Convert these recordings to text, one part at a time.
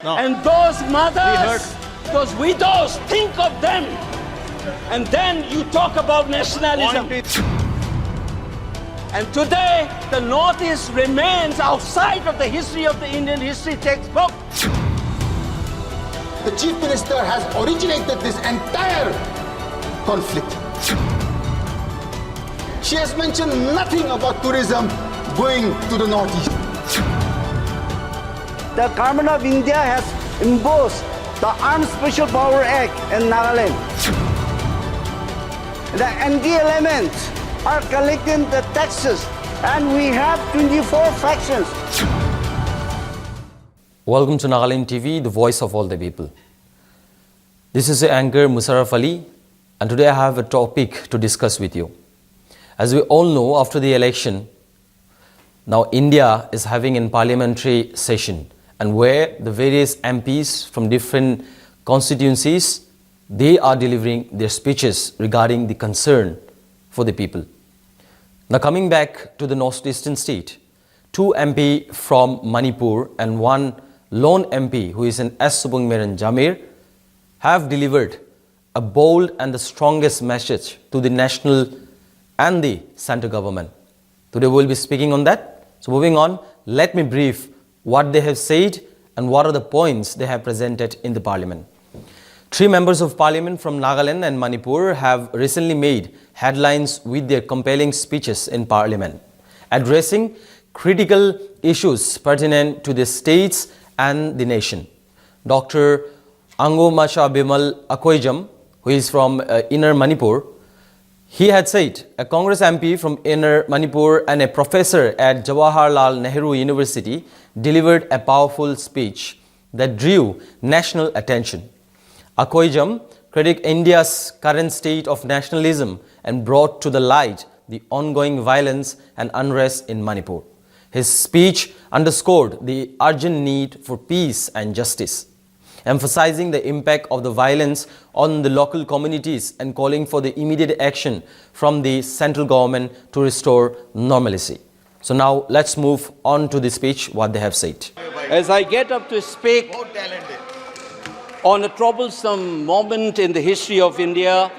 No. And those mothers, those widows, think of them. And then you talk about nationalism. And today, the Northeast remains outside of the history of the Indian history textbook. The Chief Minister has originated this entire conflict. She has mentioned nothing about tourism going to the Northeast. The Government of India has imposed the Armed Special Power Act in Nagaland. The anti-elements are collecting the taxes, and we have 24 factions. Welcome to Nagaland TV, the voice of all the people. This is the anchor Musharraf Ali, and today I have a topic to discuss with you. As we all know, after the election, now India is having a parliamentary session, and where the various MPs from different constituencies, they are delivering their speeches regarding the concern for the people. Now coming back to the northeastern state, 2 MP from Manipur and 1 lone MP who is in Supongmeren Jamir have delivered a bold and the strongest message to the national and the central government. Today we will be speaking on that. So moving on, let me brief what they have said and what are the points they have presented in the parliament. 3 members of parliament from Nagaland and Manipur have recently made headlines with their compelling speeches in parliament, addressing critical issues pertinent to the states and the nation. Dr. Angomcha Bimol Akoijam, who is from Inner Manipur, he had said a Congress MP from Inner Manipur and a professor at Jawaharlal Nehru University delivered a powerful speech that drew national attention. Akoijam critiqued India's current state of nationalism and brought to the light the ongoing violence and unrest in Manipur. His speech underscored the urgent need for peace and justice, emphasizing the impact of the violence on the local communities and calling for the immediate action from the central government to restore normalcy. So now let's move on to the speech, what they have said. As I get up to speak on a troublesome moment in the history of India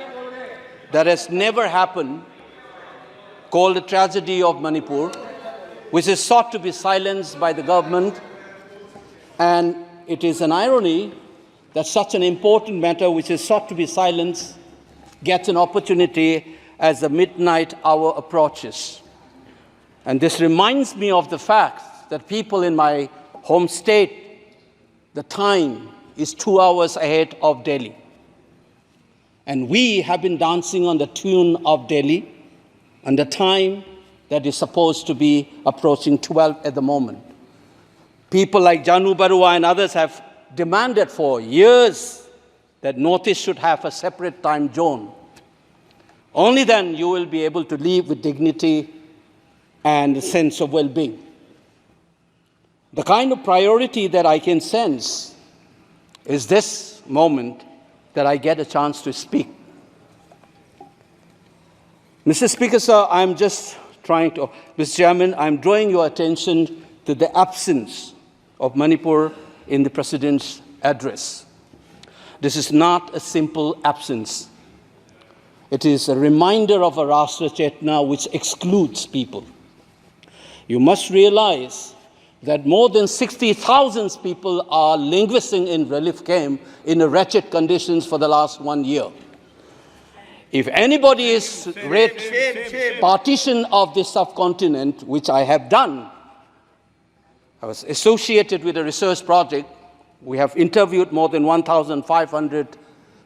that has never happened, called the tragedy of Manipur, which is sought to be silenced by the government. And it is an irony that such an important matter which is sought to be silenced gets an opportunity as the midnight hour approaches. And this reminds me of the fact that people in my home state, the time is 2 hours ahead of Delhi. And we have been dancing on the tune of Delhi and the time that is supposed to be approaching 12 at the moment. People like Janu Barua and others have demanded for years that Northeast should have a separate time zone. Only then you will be able to live with dignity and a sense of well-being. The kind of priority that I can sense is this moment that I get a chance to speak. Mr. Speaker, sir, Mr. Chairman, I'm drawing your attention to the absence of Manipur in the President's address. This is not a simple absence. It is a reminder of a Rashtra Chetna which excludes people. You must realize that more than 60,000 people are languishing in relief camp in wretched conditions for the last 1 year. If anybody is read partition of this subcontinent, which I have done, I was associated with a research project. We have interviewed more than 1,500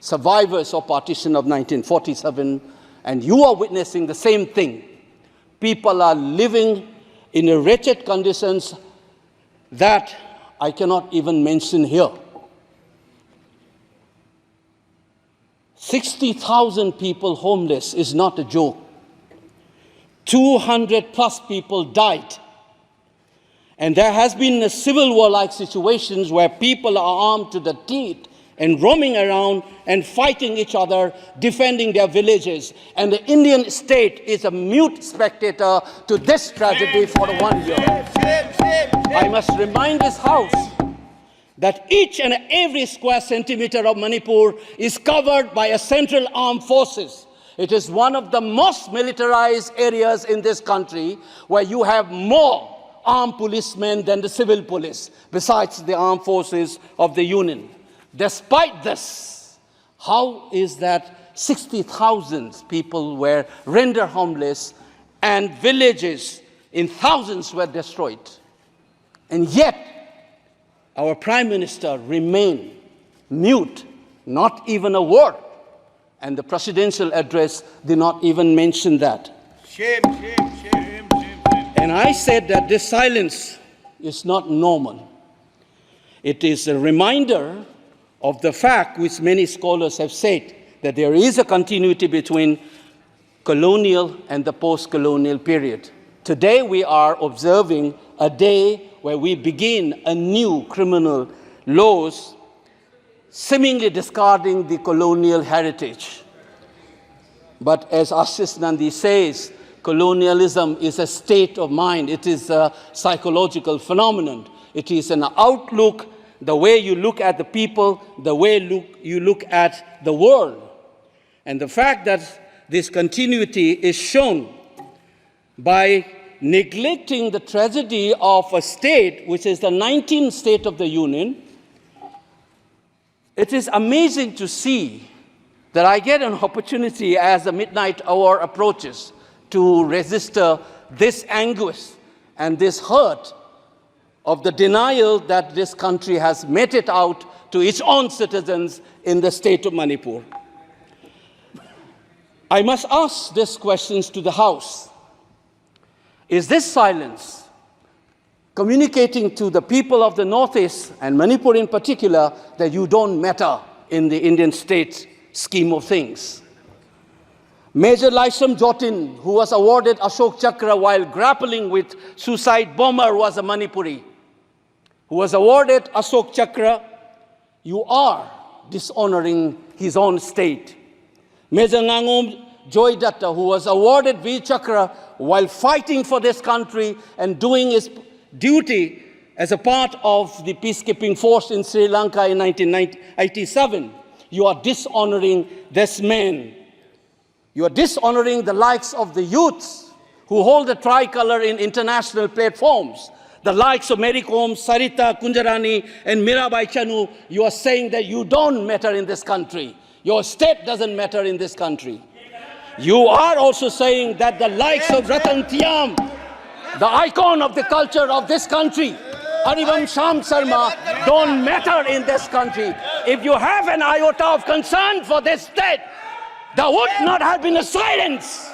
survivors of partition of 1947, and you are witnessing the same thing. People are living in wretched conditions that I cannot even mention here. 60,000 people homeless is not a joke. 200 plus people died. And there has been a civil war-like situations where people are armed to the teeth and roaming around and fighting each other, defending their villages. And the Indian state is a mute spectator to this tragedy for 1 year. I must remind this House that each and every square centimeter of Manipur is covered by a central armed forces. It is one of the most militarized areas in this country where you have more armed policemen than the civil police, besides the armed forces of the Union. Despite this, how is that 60,000 people were rendered homeless and villages in thousands were destroyed? And yet, our Prime Minister remained mute, not even a word. And the presidential address did not even mention that. Shame, shame, shame, shame, shame. And I said that this silence is not normal. It is a reminder of the fact which many scholars have said, that there is a continuity between colonial and the post-colonial period. Today we are observing a day where we begin a new criminal laws seemingly discarding the colonial heritage. But as Ashish Nandi says, colonialism is a state of mind. It is a psychological phenomenon. It is an outlook, the way you look at the people, the way you look at the world. And the fact that this continuity is shown by neglecting the tragedy of a state, which is the 19th state of the Union. It is amazing to see that I get an opportunity as the midnight hour approaches to register this anguish and this hurt of the denial that this country has meted out to its own citizens in the state of Manipur. I must ask these questions to the House. Is this silence communicating to the people of the Northeast, and Manipur in particular, that you don't matter in the Indian state scheme of things? Major Laisam Jotin, who was awarded Ashok Chakra while grappling with suicide bomber, was a Manipuri, who was awarded Ashok Chakra. You are dishonoring his own state. Major Ngangom Joy Datta, who was awarded V Chakra while fighting for this country and doing his duty as a part of the peacekeeping force in Sri Lanka in 1987. You are dishonoring this man. You are dishonoring the likes of the youths who hold the tricolor in international platforms. The likes of Mary Kom, Sarita Kunjarani, and Mirabai Chanu. You are saying that you don't matter in this country. Your state doesn't matter in this country. You are also saying that the likes of Ratan Tiam, the icon of the culture of this country, Harivam Sham Sharma, don't matter in this country. If you have an iota of concern for this state, there would not have been a silence.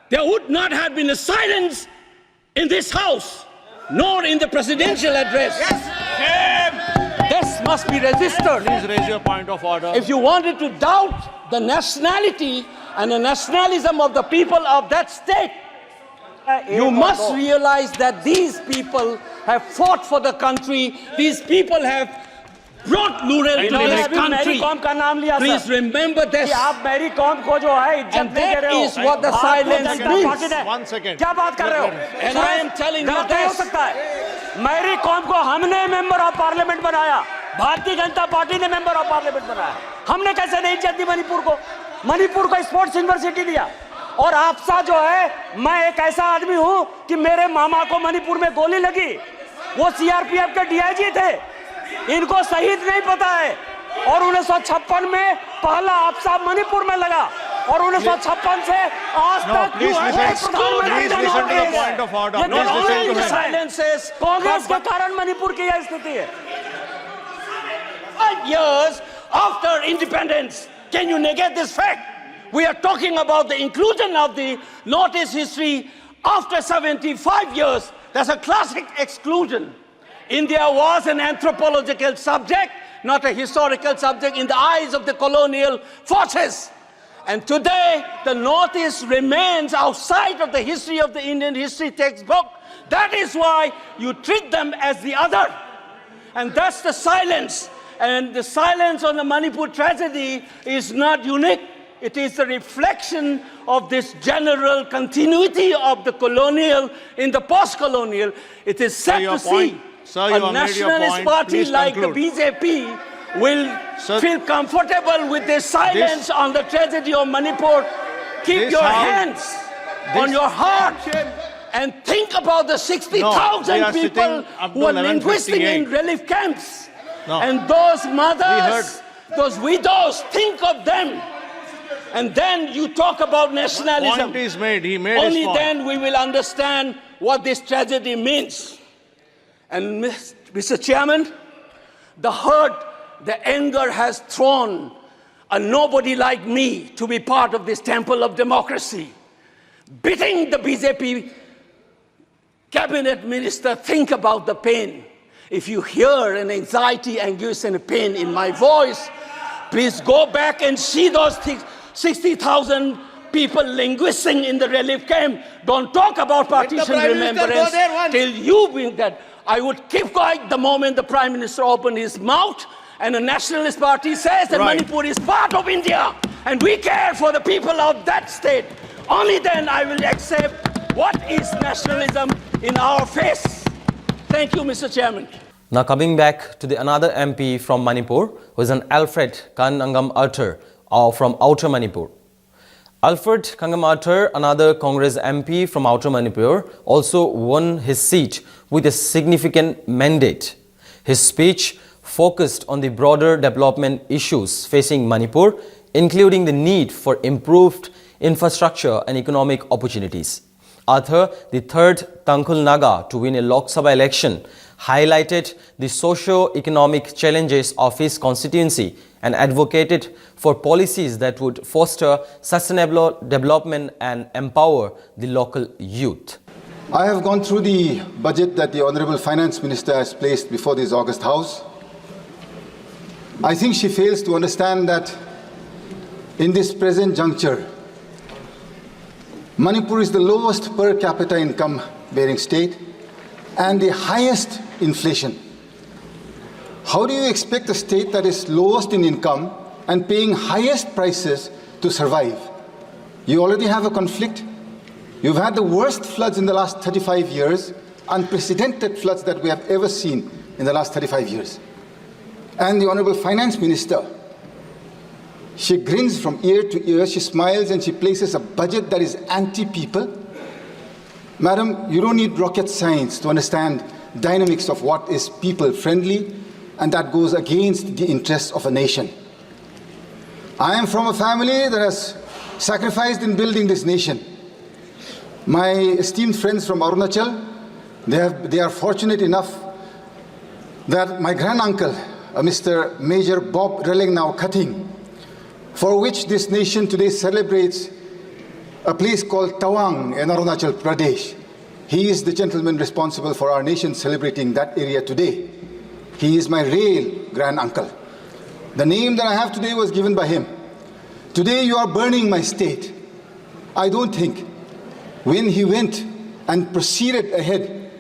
There would not have been a silence in this House, nor in the presidential address. This must be registered. Please raise your point of order. If you wanted to doubt the nationality and the nationalism of the people of that state, you must realize that these people have fought for the country. These people have brought rural to this country. Please remember this. And that is what the silence means. 1 second. And I am telling you this. मेरी कौम को हमने member of parliament बनाया, Bharatiya Janata party ने member of parliament बनाया। हमने कैसे नहीं इज्जत दी मणिपुर को? मणिपुर को स्पोर्ट्स यूनिवर्सिटी दिया। और आपसा जो है, मैं एक ऐसा आदमी हूं कि मेरे मामा को मणिपुर में गोली लगी, वो सीआरपीएफ के डीआईजी थे, इनको शहीद नहीं पता है। और 1956 में पहला आपसा मणिपुर में लगा, और 1956 से आज तक कांग्रेस के कारण मणिपुर की यह स्थिति है। 5 years after independence, can you negate this fact? We are talking about the inclusion of the Northeast history after 75 years. That's a classic exclusion. India was an anthropological subject, not a historical subject in the eyes of the colonial forces. And today, the Northeast remains outside of the history of the Indian history textbook. That is why you treat them as the other. And that's the silence. And the silence on the Manipur tragedy is not unique. It is a reflection of this general continuity of the colonial in the post-colonial. It is sad to see Sir, you a have made your nationalist point. party Please like conclude. the BJP will Sir, feel comfortable with their silence on the tragedy of Manipur. Keep This your House- hands on your heart and think about the 60,000 No, we are people sitting up who to are linguistic in 11:58. relief camps. No. And those heard- mothers, those widows, think of them. And then you talk about nationalism. Point is made. He made Only his point. then we will understand what this tragedy means. And Mr. Chairman, the hurt, the anger has thrown a nobody like me to be part of this temple of democracy. Beating the BJP cabinet minister, think about the pain. If you hear an anxiety, anguish, and a pain in my voice, please go back and see those 60,000 people linguisting in the relief camp. Don't talk about partition Prime Minister go remembrance there once. till you bring that. I would keep quiet the moment the Prime Minister opened his mouth and a nationalist party says that Right. Manipur is part of India and we care for the people of that state. Only then I will accept what is nationalism in our face. Thank you, Mr. Chairman. Now coming back to the another MP from Manipur, who is an Alfred Kan-Ngam Arthur from Outer Manipur. Alfred Kan-Ngam Arthur, another Congress MP from Outer Manipur, also won his seat with a significant mandate. His speech focused on the broader development issues facing Manipur, including the need for improved infrastructure and economic opportunities. Arthur, the third Tangkhul Naga to win a Lok Sabha election, highlighted the socio-economic challenges of his constituency and advocated for policies that would foster sustainable development and empower the local youth. I have gone through the budget that the Honorable Finance Minister has placed before this August House. I think she fails to understand that in this present juncture, Manipur is the lowest per capita income bearing state and the highest inflation. How do you expect a state that is lowest in income and paying highest prices to survive? You already have a conflict. You've had the worst floods in the last 35 years, unprecedented floods that we have ever seen in the last 35 years. And the Honorable Finance Minister, she grins from ear to ear, she smiles and she places a budget that is anti-people. Madam, you don't need rocket science to understand dynamics of what is people-friendly, and that goes against the interests of a nation. I am from a family that has sacrificed in building this nation. My esteemed friends from Arunachal, they are fortunate enough that my granduncle, Mr. Major Bob Relengnau Kating, for which this nation today celebrates a place called Tawang in Arunachal Pradesh. He is the gentleman responsible for our nation celebrating that area today. He is my real granduncle. The name that I have today was given by him. Today you are burning my state. I don't think when he went and proceeded ahead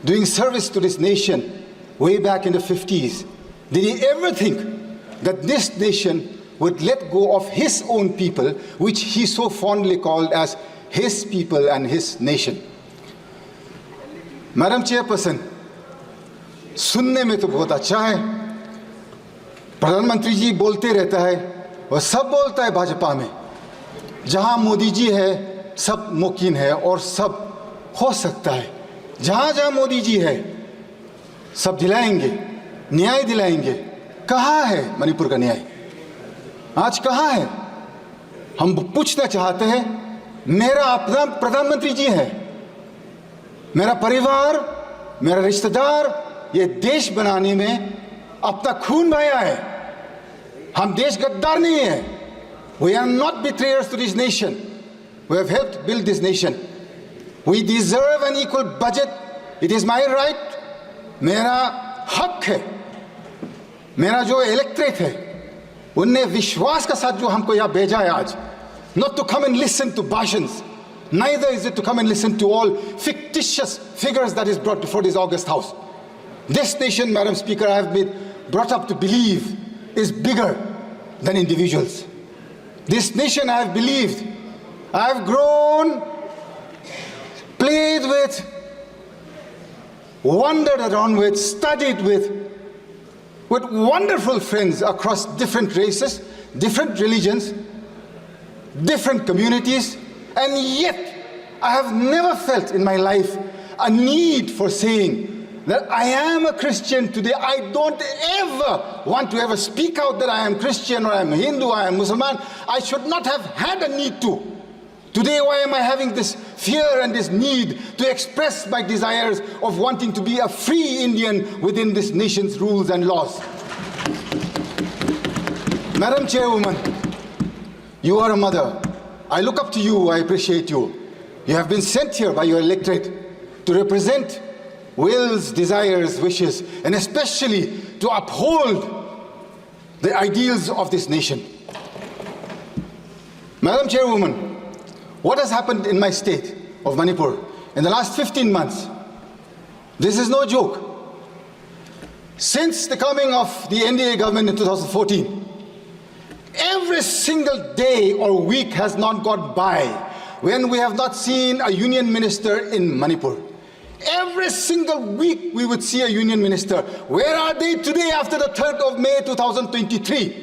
doing service to this nation way back in the 50s, did he ever think that this nation would let go of his own people, which he so fondly called as his people and his nation? Madam Chairperson, सुनने में तो बहुत अच्छा है, प्रधानमंत्री जी बोलते रहता है, वह सब बोलता है भाजपा में, जहां मोदी जी है सब मुमकिन है और सब हो सकता है, जहां जहां मोदी जी है सब दिलाएंगे, न्याय दिलाएंगे. कहां है मणिपुर का न्याय? आज कहां है? हम पूछना चाहते हैं. मेरा अपना प्रधानमंत्री जी है, मेरा परिवार, मेरा रिश्तेदार ये देश बनाने में अपना खून बहाया है. हम देश गद्दार नहीं है. We are not betrayers to this nation. We have helped build this nation. We deserve an equal budget. It is my right. मेरा हक है. मेरा जो इलेक्ट्रेट है, उनने विश्वास के साथ जो हमको यहाँ भेजा है आज, not to come and listen to bhashans, neither is it to come and listen to all fictitious figures that is brought before this August House. This nation, Madam Speaker, I have been brought up to believe is bigger than individuals. This nation I have believed, I have grown, played with, wandered around with, studied with wonderful friends across different races, different religions, different communities, and yet I have never felt in my life a need for saying that I am a Christian today. I don't ever want to ever speak out that I am Christian or I am Hindu, I am Muslim. I should not have had a need to. Today, why am I having this fear and this need to express my desires of wanting to be a free Indian within this nation's rules and laws? Madam Chairwoman, you are a mother. I look up to you, I appreciate you. You have been sent here by your electorate to represent wills, desires, wishes, and especially to uphold the ideals of this nation. Madam Chairwoman, what has happened in my state of Manipur in the last 15 months? This is no joke. Since the coming of the NDA government in 2014, every single day or week has not gone by when we have not seen a union minister in Manipur. Every single week we would see a union minister. Where are they today after the 3rd of May 2023?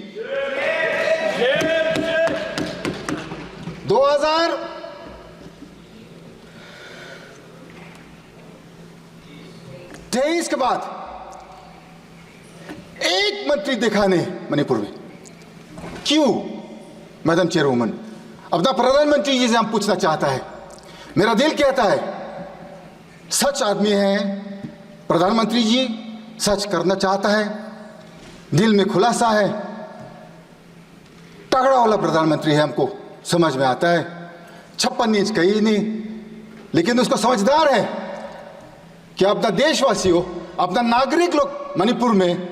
2023 के बाद एक मंत्री देखा नहीं मणिपुर में। क्यों madam चेयरवुमन? अपना प्रधानमंत्री जी से हम पूछना चाहता है। मेरा दिल कहता है सच आदमी है प्रधानमंत्री जी, सच करना चाहता है, दिल में खुलासा है, तगड़ा वाला प्रधानमंत्री है, हमको समझ में आता है। 56 इंच कहीं नहीं, लेकिन उसको समझदार है कि अपना देशवासियों, अपना नागरिक लोग मणिपुर में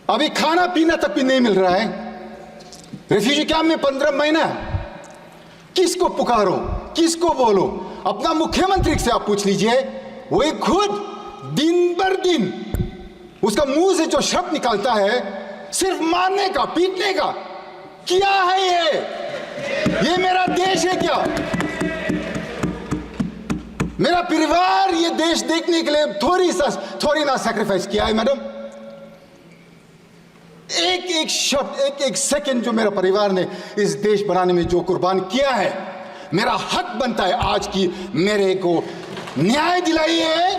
अभी खाना पीना तक भी नहीं मिल रहा है। रेफ्यूजी कैंप में 15 महीना, किसको पुकारो, किसको बोलो? अपना मुख्यमंत्री से आप पूछ लीजिए, वो खुद दिन भर दिन उसका मुंह से जो शब्द निकलता है सिर्फ मारने का, पीटने का। क्या है ये मेरा देश है क्या? मेरा परिवार ये देश देखने के लिए थोड़ी ना सैक्रिफाइस किया है मैडम। एक शब्द, एक सेकंड जो मेरा परिवार ने इस देश बनाने में जो कुर्बान किया है, मेरा हक बनता है आज की मेरे को न्याय दिलाइए,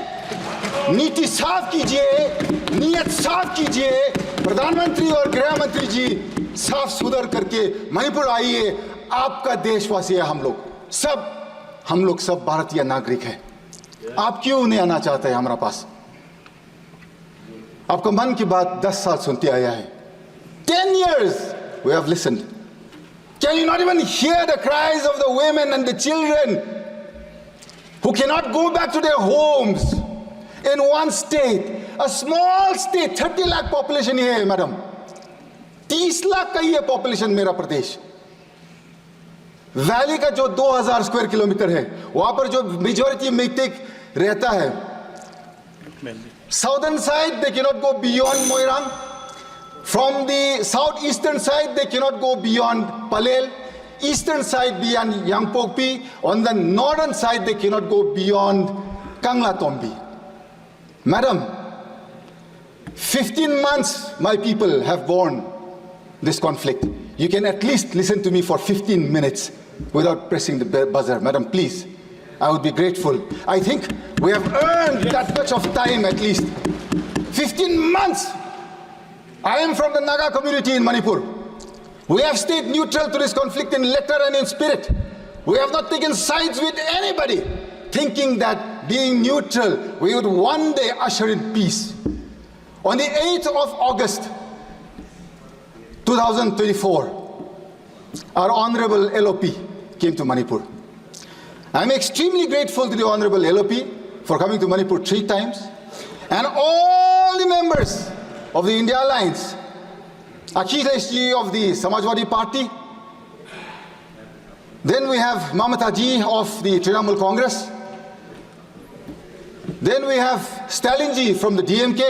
नीति साफ कीजिए, नीयत साफ कीजिए। प्रधानमंत्री और गृह मंत्री जी साफ सुधर करके मणिपुर आइए। आपका देशवासी है हम लोग सब भारतीय नागरिक हैं। आप क्यों नहीं आना चाहते हैं हमारा पास? आपका मन की बात 10 साल सुनते आया है। 10 years we have listened. Can you not even hear the cries of the women and the children who cannot go back to their homes in one state, a small state, 30 lakh population here है madam, 30 lakh का ही है population मेरा प्रदेश। Valley का जो 2000 square kilometre है, वहां पर जो मेजॉरिटी मेटिक रहता है, southern side they cannot go beyond Moirang. From the southeastern side they cannot go beyond Palel. Eastern side beyond Yangpokpi. On the northern side they cannot go beyond Kangla-Tombi. Madam, 15 months my people have borne this conflict. You can at least listen to me for 15 minutes without pressing the buzzer. Madam, please, I would be grateful. I think we have earned that much of time at least. 15 months. I am from the Naga community in Manipur. We have stayed neutral to this conflict in letter and in spirit. We have not taken sides with anybody, thinking that being neutral, we would one day usher in peace. On the 8th of August, 2024, our Honorable LOP came to Manipur. I'm extremely grateful to the Honorable LOP for coming to Manipur 3 times, and all the members of the India Alliance, Akhilesh ji of the Samajwadi Party, then we have Mamata ji of the Trinamool Congress, then we have Stalin ji from the DMK,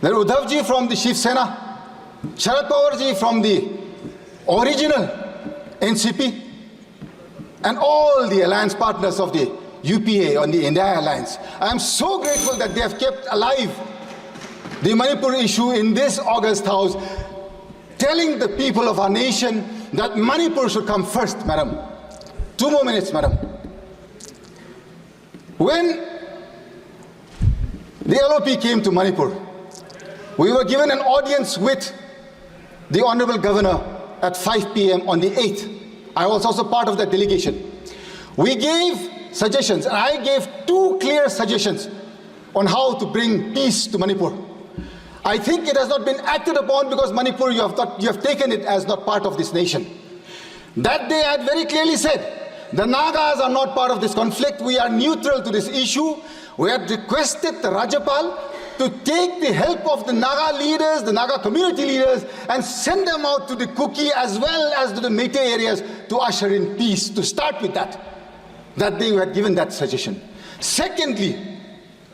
then Uddhav ji from the Shiv Sena, Sharad Pawar ji from the original NCP, and all the alliance partners of the UPA, on the India Alliance. I am so grateful that they have kept alive the Manipur issue in this August House, telling the people of our nation that Manipur should come first, madam. 2 more minutes, madam. When the LOP came to Manipur, we were given an audience with the Honorable Governor at 5 p.m. on the 8th. I was also part of that delegation. We gave suggestions, and I gave 2 clear suggestions on how to bring peace to Manipur. I think it has not been acted upon because Manipur, you have taken it as not part of this nation. That day I had very clearly said, the Nagas are not part of this conflict. We are neutral to this issue. We had requested the Rajapal to take the help of the Naga leaders, the Naga community leaders, and send them out to the Kuki as well as to the Meitei areas to usher in peace, to start with that. That day we had given that suggestion. Secondly,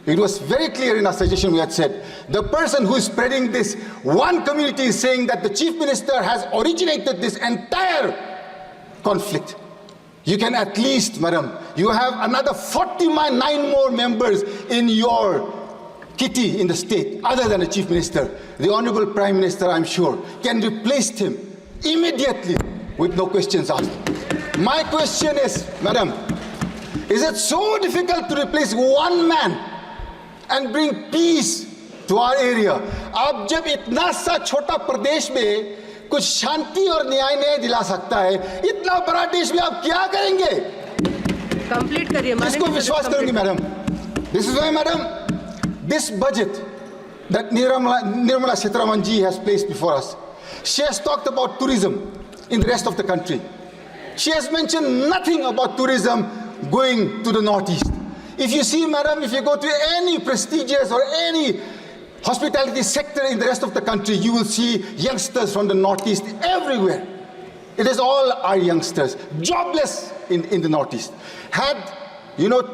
it was very clear in our suggestion we had said, the person who is spreading this, one community is saying that the Chief Minister has originated this entire conflict. You can at least, madam, you have another 49 more members in your kitty in the state, other than the Chief Minister. The Honorable Prime Minister, I'm sure, can replace him immediately with no questions asked. My question is, madam, is it so difficult to replace one man and bring peace to our area? अब जब इतना सा छोटा प्रदेश में कुछ शांति और न्याय नहीं दिला सकता है, इतना बड़ा देश में आप क्या करेंगे? कंप्लीट करिए। इसको विश्वास करूंगी madam. This is why, madam, this budget that Nirmala Sitharaman ji has placed before us, she has talked about tourism in the rest of the country. She has mentioned nothing about tourism going to the northeast. If you see, madam, if you go to any prestigious or any hospitality sector in the rest of the country, you will see youngsters from the northeast everywhere. It is all our youngsters, jobless in the northeast. Had,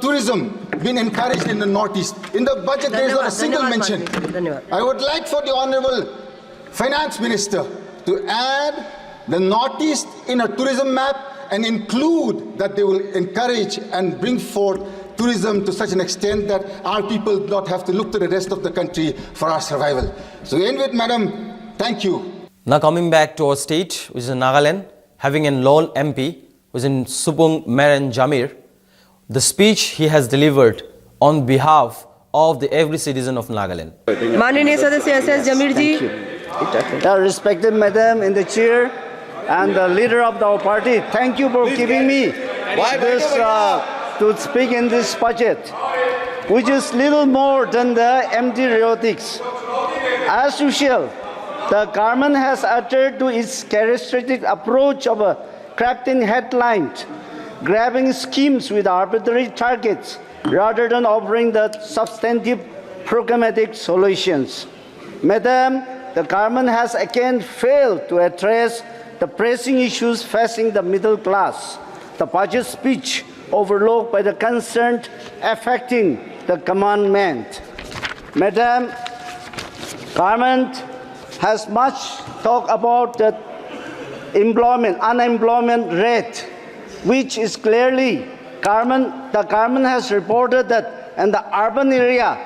tourism been encouraged in the northeast, in the budget there is not a single mention. I would like for the Honorable Finance Minister to add the northeast in a tourism map and include that they will encourage and bring forth tourism to such an extent that our people do not have to look to the rest of the country for our survival. So end with, madam, thank you. Now coming back to our state, which is Nagaland, having a lone MP, which is in Supongmeren Jamir, the speech he has delivered on behalf of every citizen of Nagaland. माननीय सदस्य SS Zameer ji, The respected madam in the chair and the leader of our party, thank you for giving me this to speak in this budget, which is little more than the empty rhetorics. As usual, the government has adhered to its characteristic approach of crafting headlines, grabbing schemes with arbitrary targets, rather than offering the substantive programmatic solutions. Madam, the government has again failed to address the pressing issues facing the middle class. The budget speech overlooked by the concerned affecting the commandment. Madam, government has much talk about the unemployment rate, which is clearly the government has reported that in the urban area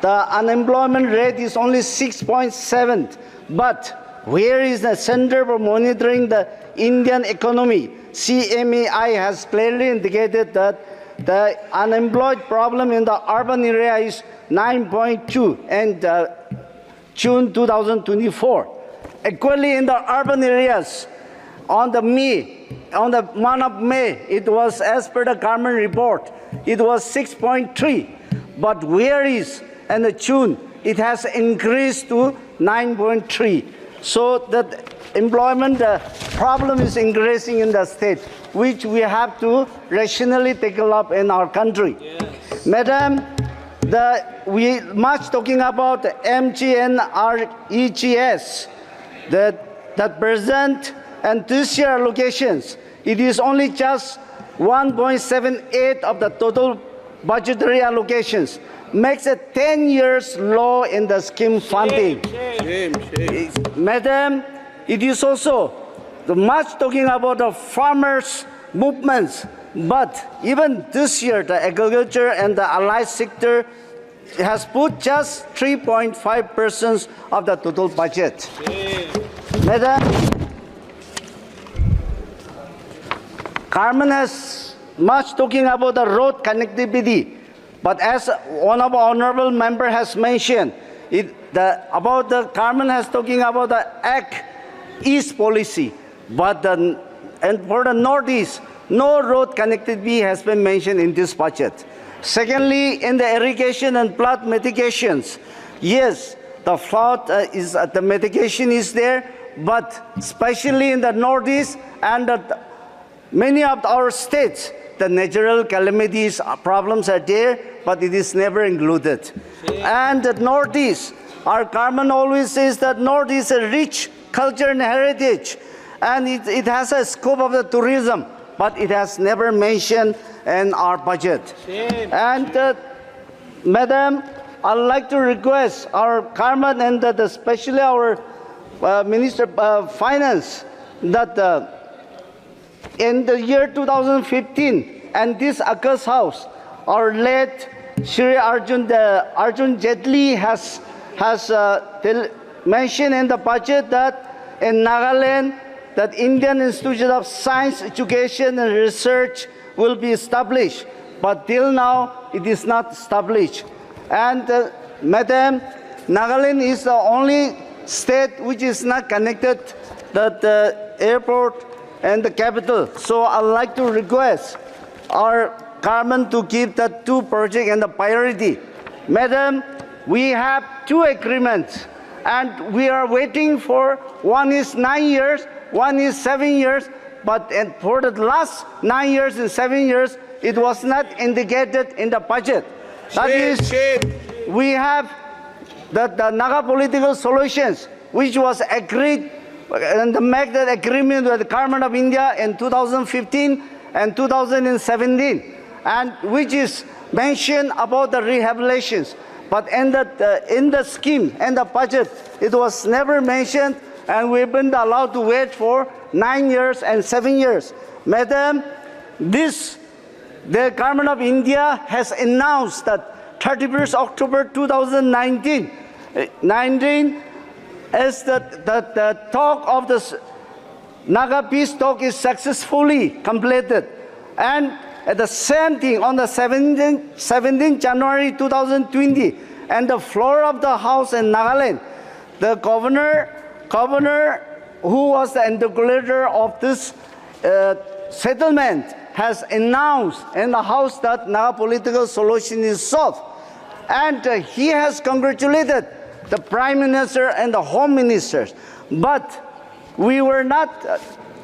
the unemployment rate is only 6.7, but where is the Center for Monitoring the Indian Economy? CMEI has clearly indicated that the unemployed problem in the urban area is 9.2 in June 2024. Equally in the urban areas, on the month of May, it was, as per the government report, it was 6.3. But where is in the June, it has increased to 9.3. So that employment problem is increasing in the state, which we have to rationally tackle up in our country. Yes. Madam, we much talking about MGNREGS, that present and this year allocations. It is only just 1.78 of the total budgetary allocations. Makes it 10 years low in the scheme funding. Shame. Madam, it is also much talking about the farmers' movements. But even this year, the agriculture and the allied sector has put just 3.5% of the total budget. Madam, Carmen has much talking about the road connectivity, but as one of our honorable member has mentioned, Carmen has talking about the Act East policy, but and for the Northeast, no road connectivity has been mentioned in this budget. Secondly, in the irrigation and flood mitigations, yes, the flood the mitigation is there, but especially in the Northeast and many of our states, the natural calamities problems are there, but it is never included. And the Northeast, our Carmen always says that Northeast is a rich culture and heritage, and it has a scope of the tourism, but it has never mentioned in our budget. And Madam, I'd like to request our Carmen and especially our Minister of Finance that in the year 2015, and this August House, our late Shri Arjun Jetli has mentioned in the budget that in Nagaland, that Indian Institute of Science, Education and Research will be established. But till now, it is not established. And Madam, Nagaland is the only state which is not connected to the airport and the capital. So I'd like to request our Carmen to keep the two projects and the priority. Madam, we have two agreements, and we are waiting for one is 9 years, one is 7 years, but for the last 9 years and 7 years, it was not indicated in the budget. That is, we have the Naga political solutions, which was agreed and make that agreement with the government of India in 2015 and 2017, and which is mentioned about the rehabilitations. But in the scheme and the budget, it was never mentioned, and we've been allowed to wait for 9 years and 7 years. Madam, the government of India has announced that 31st October 2019 as the talk of the Naga peace talk is successfully completed. And at the same thing, on the 17th January 2020, and the floor of the House in Nagaland, the governor who was the interlocutor of this settlement has announced in the House that Naga political solution is solved. And he has congratulated the Prime Minister and the Home Ministers. But we were not,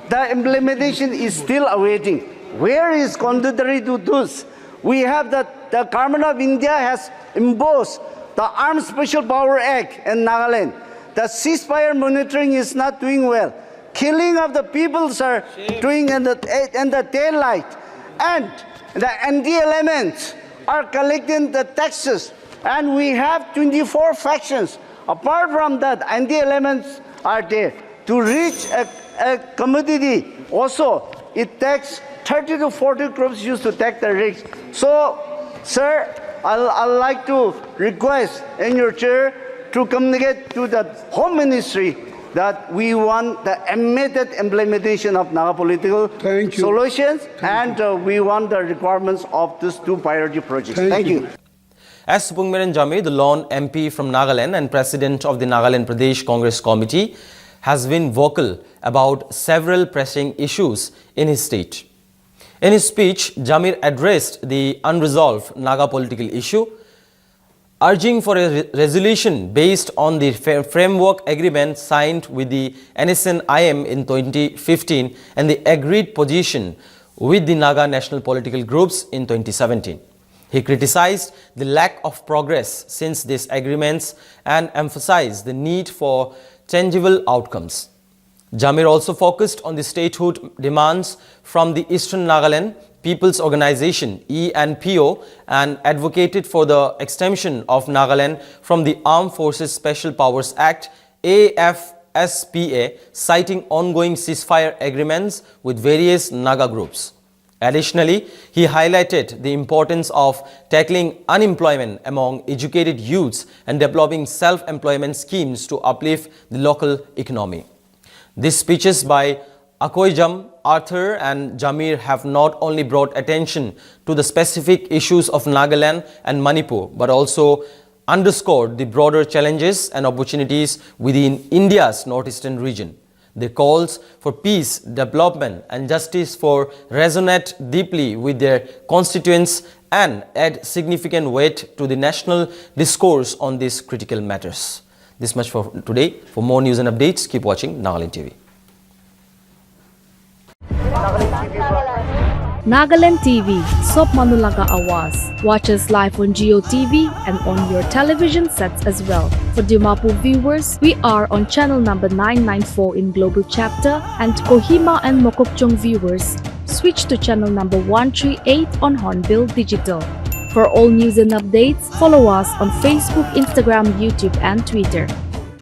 the implementation is still awaiting. Where is contrary to this? We have the government of India has imposed the Armed Special Power Act in Nagaland. The ceasefire monitoring is not doing well. Killing of the peoples are doing in the daylight. And the anti-elements are collecting the taxes. And we have 24 factions. Apart from that, anti-elements are there. To reach a commodity, also, it takes 30 to 40 groups used to take the risk. So, sir, I'd like to request in your chair to communicate to the Home Ministry that we want the immediate implementation of Naga political solutions, and we want the requirements of these two priority projects. Thank you. As Supongmeren Jamir, the lone MP from Nagaland and President of the Nagaland Pradesh Congress Committee, has been vocal about several pressing issues in his state. In his speech, Jamir addressed the unresolved Naga political issue, urging for a resolution based on the framework agreement signed with the NSNIM in 2015 and the agreed position with the Naga National Political Groups in 2017. He criticized the lack of progress since these agreements and emphasized the need for tangible outcomes. Jamir also focused on the statehood demands from the Eastern Nagaland People's Organization (ENPO) and advocated for the extension of Nagaland from the Armed Forces Special Powers Act AFSPA, citing ongoing ceasefire agreements with various Naga groups. Additionally, he highlighted the importance of tackling unemployment among educated youths and developing self-employment schemes to uplift the local economy. These speeches by Akoijam, Arthur and Jamir have not only brought attention to the specific issues of Nagaland and Manipur, but also underscored the broader challenges and opportunities within India's northeastern region. The calls for peace, development and justice resonate deeply with their constituents and add significant weight to the national discourse on these critical matters. This much for today. For more news and updates, keep watching Nagaland TV. Nagaland TV, Sob Manulaga Awas. Watch us live on Geo TV and on your television sets as well. For Dimapur viewers, we are on channel number 994 in Global Chapter, and Kohima and Mokokchung viewers, switch to channel number 138 on Hornbill Digital. For all news and updates, follow us on Facebook, Instagram, YouTube and Twitter.